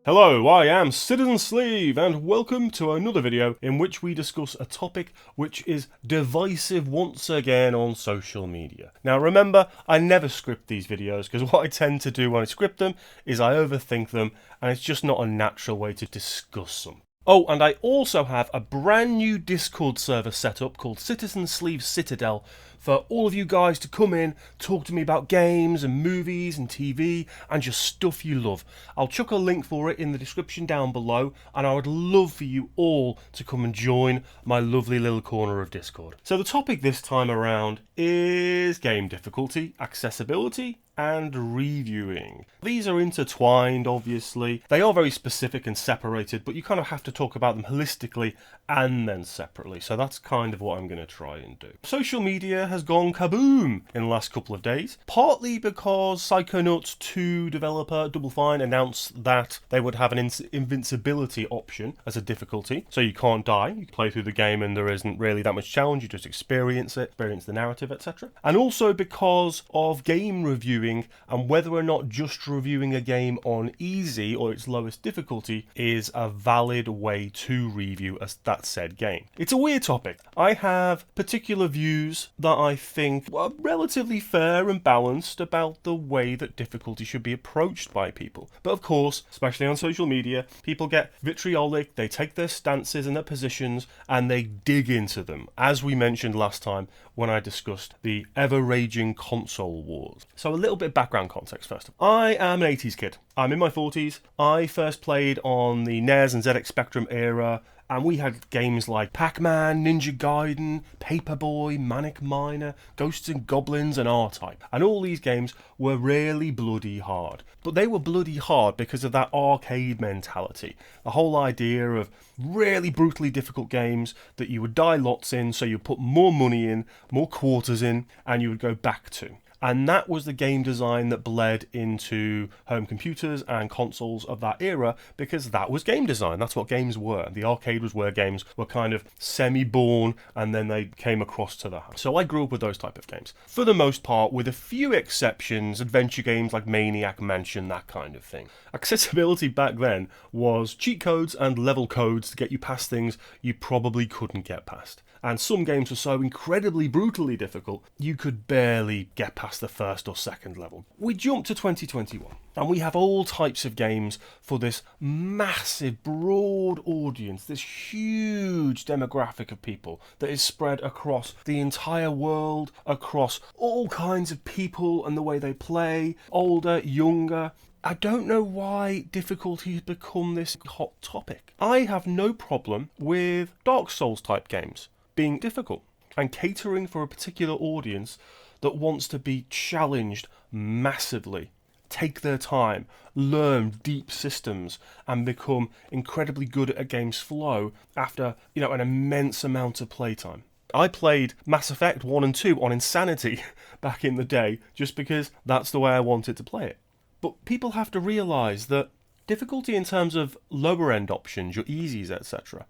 Hello, I am Citizen Sleeve, and welcome to another video in which we discuss a topic which is divisive once again on social media. Now remember, I never script these videos because what I tend to do when I script them is I overthink them, and it's just not a natural way to discuss them. Oh, and I also have a brand new Discord server set up called Citizen Sleeve Citadel for all of you guys to come in, talk to me about games and movies and TV and just stuff you love. I'll chuck a link for it in the description down below, and I would love for you all to come and join my lovely little corner of Discord. So the topic this time around is game difficulty, accessibility, and reviewing. These are intertwined, obviously. They are very specific and separated, but you kind of have to talk about them holistically and then separately. So that's kind of what I'm going to try and do. Social media has gone kaboom in the last couple of days, partly because Psychonauts 2 developer Double Fine announced that they would have an invincibility option as a difficulty, so you can't die. You can play through the game and there isn't really that much challenge. You just experience it, experience the narrative, etc. And also because of game reviewing and whether or not just reviewing a game on easy or its lowest difficulty is a valid way to review that said game. It's a weird topic. I have particular views that I think are relatively fair and balanced about the way that difficulty should be approached by people. But of course, especially on social media, people get vitriolic, they take their stances and their positions and they dig into them, as we mentioned last time when I discussed the ever-raging console wars. So a little bit of background context first. I am an 80s kid. I'm in my 40s. I first played on the NES and ZX Spectrum era, and we had games like Pac-Man, Ninja Gaiden, Paperboy, Manic Miner, Ghosts and Goblins, and R-Type. And all these games were really bloody hard. But they were bloody hard because of that arcade mentality. The whole idea of really brutally difficult games that you would die lots in, so you put more money in, more quarters in, and you would go back to. And that was the game design that bled into home computers and consoles of that era, because that was game design. That's what games were. The arcade was where games were kind of semi-born and then they came across to the house. So I grew up with those type of games. For the most part, with a few exceptions, adventure games like Maniac Mansion, that kind of thing. Accessibility back then was cheat codes and level codes to get you past things you probably couldn't get past. And some games were so incredibly brutally difficult, you could barely get past the first or second level. We jump to 2021, and we have all types of games for this massive, broad audience, this huge demographic of people that is spread across the entire world, across all kinds of people and the way they play, older, younger. I don't know why difficulty has become this hot topic. I have no problem with Dark Souls type games being difficult and catering for a particular audience that wants to be challenged massively, take their time, learn deep systems, and become incredibly good at a game's flow after, an immense amount of playtime. I played Mass Effect 1 and 2 on Insanity back in the day just because that's the way I wanted to play it. But people have to realise that difficulty in terms of lower end options, your easies, etc.,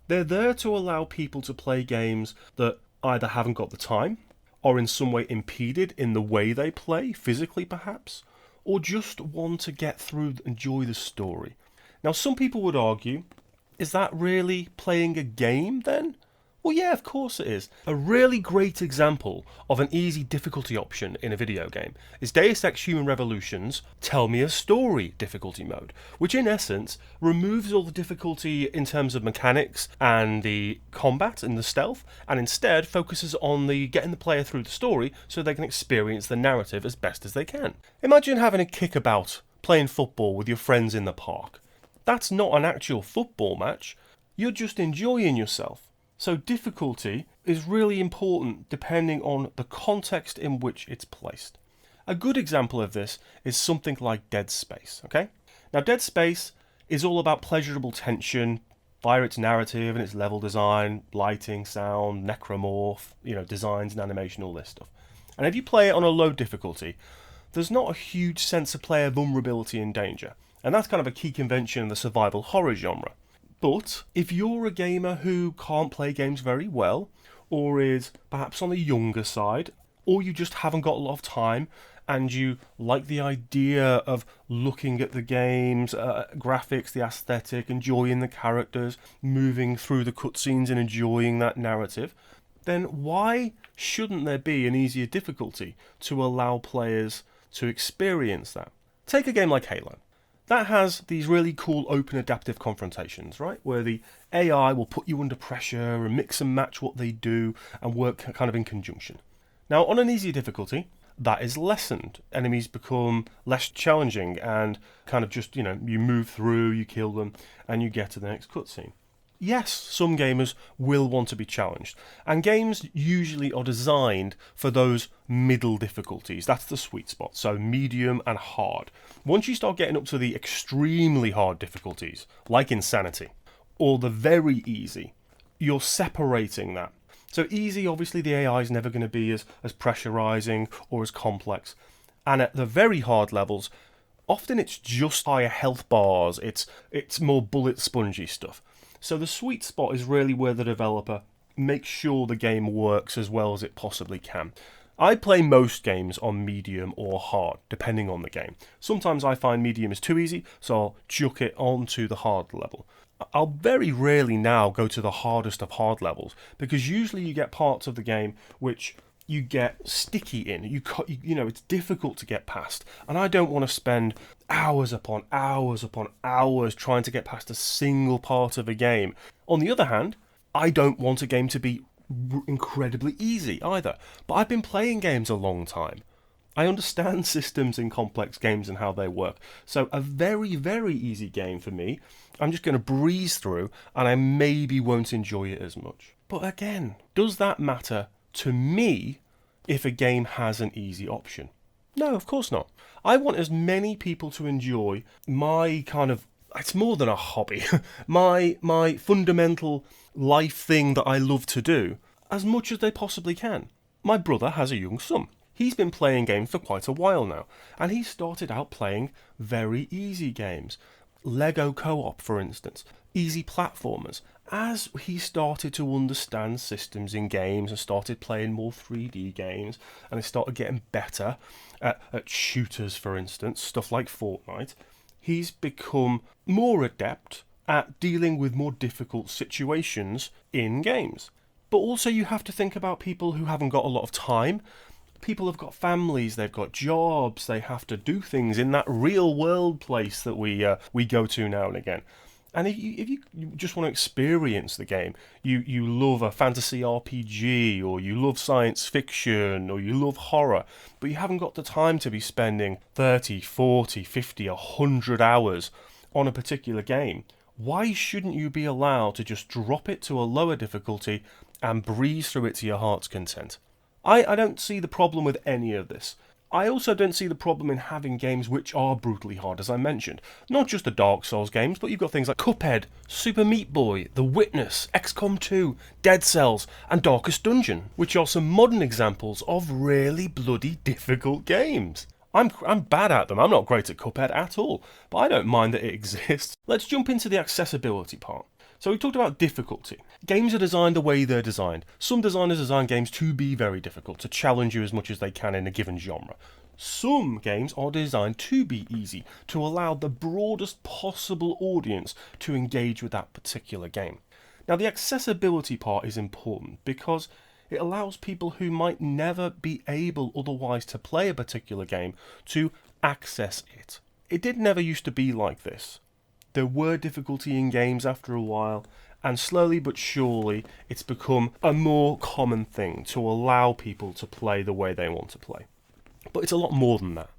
they're there to allow people to play games that either haven't got the time, or in some way impeded in the way they play, physically perhaps, or just want to get through and enjoy the story. Now, some people would argue, is that really playing a game then? Well, yeah, of course it is. A really great example of an easy difficulty option in a video game is Deus Ex Human Revolution's Tell Me a Story difficulty mode, which in essence removes all the difficulty in terms of mechanics and the combat and the stealth, and instead focuses on the getting the player through the story so they can experience the narrative as best as they can. Imagine having a kickabout playing football with your friends in the park. That's not an actual football match. You're just enjoying yourself. So difficulty is really important depending on the context in which it's placed. A good example of this is something like Dead Space, okay? Now Dead Space is all about pleasurable tension via its narrative and its level design, lighting, sound, necromorph, designs and animation, all this stuff. And if you play it on a low difficulty, there's not a huge sense of player vulnerability and danger. And that's kind of a key convention in the survival horror genre. But if you're a gamer who can't play games very well, or is perhaps on the younger side, or you just haven't got a lot of time, and you like the idea of looking at the game's graphics, the aesthetic, enjoying the characters, moving through the cutscenes and enjoying that narrative, then why shouldn't there be an easier difficulty to allow players to experience that? Take a game like Halo. That has these really cool open adaptive confrontations, right? Where the AI will put you under pressure and mix and match what they do and work kind of in conjunction. Now, on an easier difficulty, that is lessened. Enemies become less challenging and kind of just, you move through, you kill them, and you get to the next cutscene. Yes, some gamers will want to be challenged, and games usually are designed for those middle difficulties. That's the sweet spot, so medium and hard. Once you start getting up to the extremely hard difficulties, like Insanity, or the very easy, you're separating that. So easy, obviously the AI is never going to be as pressurizing or as complex, and at the very hard levels, often it's just higher health bars, it's more bullet spongy stuff. So the sweet spot is really where the developer makes sure the game works as well as it possibly can. I play most games on medium or hard, depending on the game. Sometimes I find medium is too easy, so I'll chuck it onto the hard level. I'll very rarely now go to the hardest of hard levels, because usually you get parts of the game which you get sticky in. It's difficult to get past, and I don't want to spend hours upon hours upon hours trying to get past a single part of a game. On the other hand, I don't want a game to be incredibly easy either. But I've been playing games a long time. I understand systems in complex games and how they work. So a very, very easy game for me, I'm just going to breeze through, and I maybe won't enjoy it as much. But again, does that matter to me if a game has an easy option? No, of course not. I want as many people to enjoy my it's more than a hobby, my fundamental life thing that I love to do, as much as they possibly can. My brother has a young son. He's been playing games for quite a while now, and he started out playing very easy games. Lego co-op, for instance, easy platformers. As he started to understand systems in games and started playing more 3D games, and he started getting better at shooters, for instance, stuff like Fortnite, he's become more adept at dealing with more difficult situations in games. But also you have to think about people who haven't got a lot of time. People have got families, they've got jobs, they have to do things in that real world place that we go to now and again. And if you just want to experience the game, you love a fantasy RPG, or you love science fiction, or you love horror, but you haven't got the time to be spending 30, 40, 50, 100 hours on a particular game, why shouldn't you be allowed to just drop it to a lower difficulty and breeze through it to your heart's content? I don't see the problem with any of this. I also don't see the problem in having games which are brutally hard, as I mentioned. Not just the Dark Souls games, but you've got things like Cuphead, Super Meat Boy, The Witness, XCOM 2, Dead Cells, and Darkest Dungeon, which are some modern examples of really bloody difficult games. I'm bad at them. I'm not great at Cuphead at all, but I don't mind that it exists. Let's jump into the accessibility part. So we talked about difficulty. Games are designed the way they're designed. Some designers design games to be very difficult, to challenge you as much as they can in a given genre. Some games are designed to be easy, to allow the broadest possible audience to engage with that particular game. Now, the accessibility part is important because it allows people who might never be able otherwise to play a particular game to access it. It did never used to be like this. There were difficulty in games after a while, and slowly but surely it's become a more common thing to allow people to play the way they want to play. But it's a lot more than that.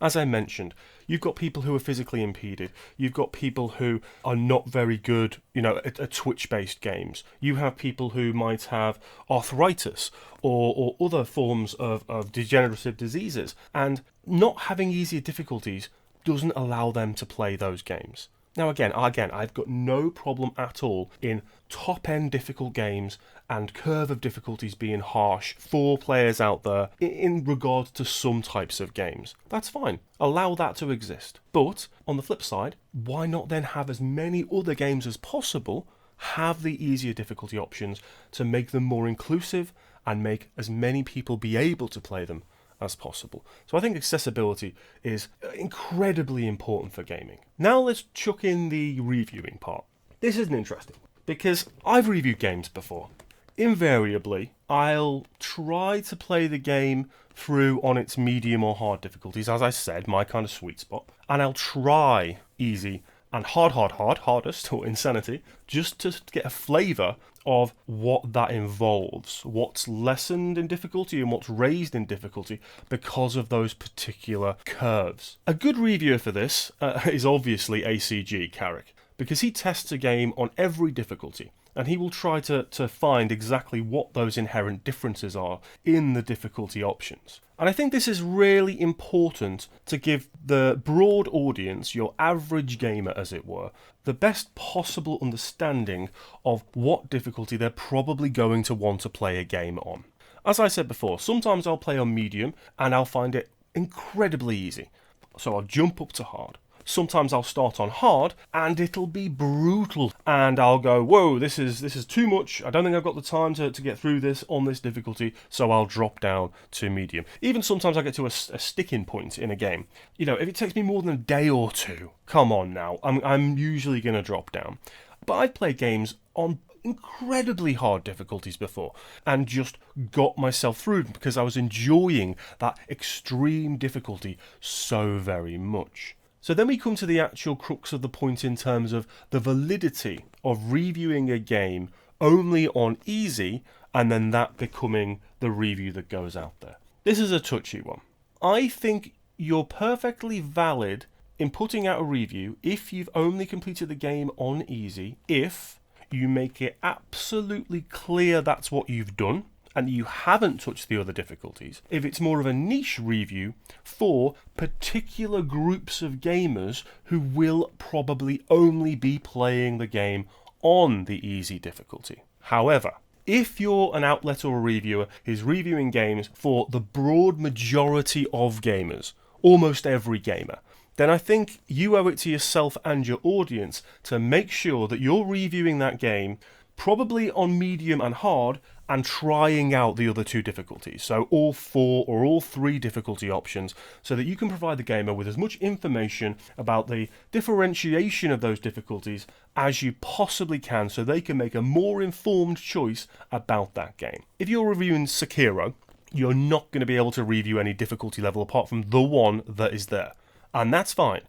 As I mentioned, you've got people who are physically impeded. You've got people who are not very good, at Twitch-based games. You have people who might have arthritis or other forms of degenerative diseases. And not having easier difficulties doesn't allow them to play those games. Now again, I've got no problem at all in top-end difficult games and curve of difficulties being harsh for players out there in regard to some types of games. That's fine. Allow that to exist. But on the flip side, why not then have as many other games as possible have the easier difficulty options to make them more inclusive and make as many people be able to play them as possible. So I think accessibility is incredibly important for gaming. Now let's chuck in the reviewing part. This is interesting because I've reviewed games before. Invariably, I'll try to play the game through on its medium or hard difficulties, as I said, my kind of sweet spot, and I'll try easy and hardest, or insanity, just to get a flavour of what that involves, what's lessened in difficulty and what's raised in difficulty because of those particular curves. A good reviewer for this is obviously ACG Carrick, because he tests a game on every difficulty, and he will try to find exactly what those inherent differences are in the difficulty options. And I think this is really important to give the broad audience, your average gamer as it were, the best possible understanding of what difficulty they're probably going to want to play a game on. As I said before, sometimes I'll play on medium and I'll find it incredibly easy, so I'll jump up to hard. Sometimes I'll start on hard and it'll be brutal and I'll go, whoa, this is too much. I don't think I've got the time to get through this on this difficulty, so I'll drop down to medium. Even sometimes I get to a sticking point in a game. You know, if it takes me more than a day or two, come on now, I'm usually going to drop down. But I've played games on incredibly hard difficulties before and just got myself through them because I was enjoying that extreme difficulty so very much. So then we come to the actual crux of the point in terms of the validity of reviewing a game only on easy and then that becoming the review that goes out there. This is a touchy one. I think you're perfectly valid in putting out a review if you've only completed the game on easy, if you make it absolutely clear that's what you've done and you haven't touched the other difficulties, if it's more of a niche review for particular groups of gamers who will probably only be playing the game on the easy difficulty. However, if you're an outlet or a reviewer who's reviewing games for the broad majority of gamers, almost every gamer, then I think you owe it to yourself and your audience to make sure that you're reviewing that game probably on medium and hard and trying out the other two difficulties, so all 4 or all 3 difficulty options, so that you can provide the gamer with as much information about the differentiation of those difficulties as you possibly can, so they can make a more informed choice about that game. If you're reviewing Sekiro, you're not going to be able to review any difficulty level apart from the one that is there, and that's fine.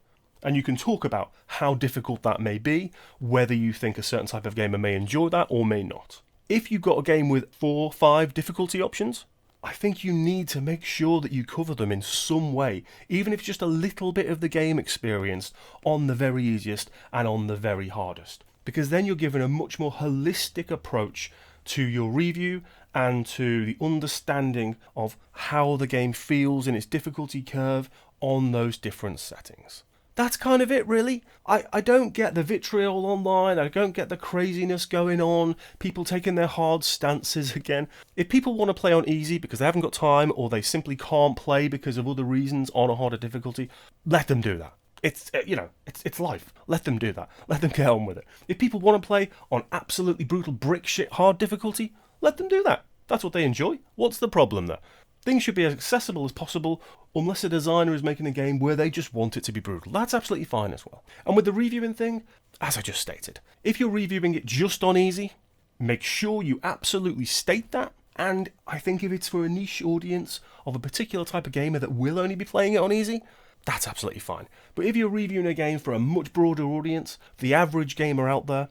And you can talk about how difficult that may be, whether you think a certain type of gamer may enjoy that or may not. If you've got a game with 4 or 5 difficulty options, I think you need to make sure that you cover them in some way, even if just a little bit of the game experienced on the very easiest and on the very hardest. Because then you're given a much more holistic approach to your review and to the understanding of how the game feels in its difficulty curve on those different settings. That's kind of it, really. I don't get the vitriol online, I don't get the craziness going on, people taking their hard stances again. If people want to play on easy because they haven't got time or they simply can't play because of other reasons on a harder difficulty, let them do that. It's life. Let them do that. Let them get on with it. If people want to play on absolutely brutal brick shit hard difficulty, let them do that. That's what they enjoy. What's the problem there? Things should be as accessible as possible, unless a designer is making a game where they just want it to be brutal. That's absolutely fine as well. And with the reviewing thing, as I just stated, if you're reviewing it just on easy, make sure you absolutely state that. And I think if it's for a niche audience of a particular type of gamer that will only be playing it on easy, that's absolutely fine. But if you're reviewing a game for a much broader audience, the average gamer out there,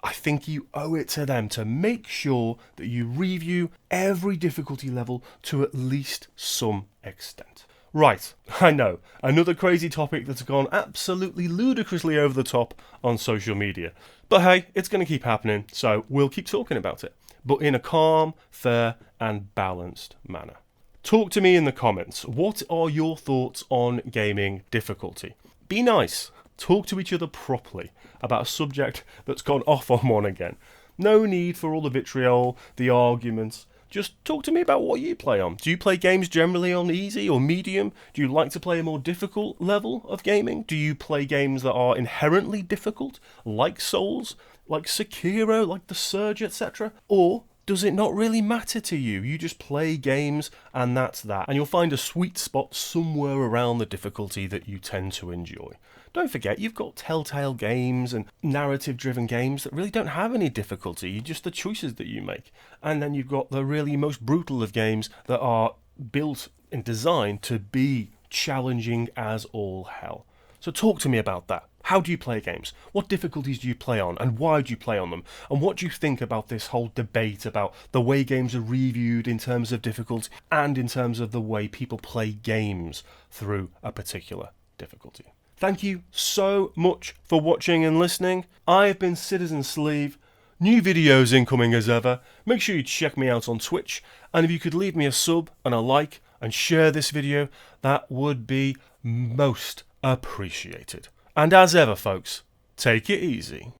I think you owe it to them to make sure that you review every difficulty level to at least some extent. Right, I know, another crazy topic that's gone absolutely ludicrously over the top on social media. But hey, it's going to keep happening, so we'll keep talking about it. But in a calm, fair and balanced manner. Talk to me in the comments. What are your thoughts on gaming difficulty? Be nice. talk to each other properly about a subject that's gone off on one again. No need for all the vitriol, the arguments. Just talk to me about what you play on. Do you play games generally on easy or medium? Do you like to play a more difficult level of gaming? Do you play games that are inherently difficult, like Souls, like Sekiro, like The Surge, etc.? Or does it not really matter to you? You just play games and that's that. And you'll find a sweet spot somewhere around the difficulty that you tend to enjoy. Don't forget, you've got telltale games and narrative-driven games that really don't have any difficulty, just the choices that you make. And then you've got the really most brutal of games that are built and designed to be challenging as all hell. So talk to me about that. How do you play games? What difficulties do you play on, and why do you play on them? And what do you think about this whole debate about the way games are reviewed in terms of difficulty and in terms of the way people play games through a particular difficulty? Thank you so much for watching and listening. I have been Citizen Sleeve. New videos incoming as ever. Make sure you check me out on Twitch. And if you could leave me a sub and a like and share this video, that would be most appreciated. And as ever, folks, take it easy.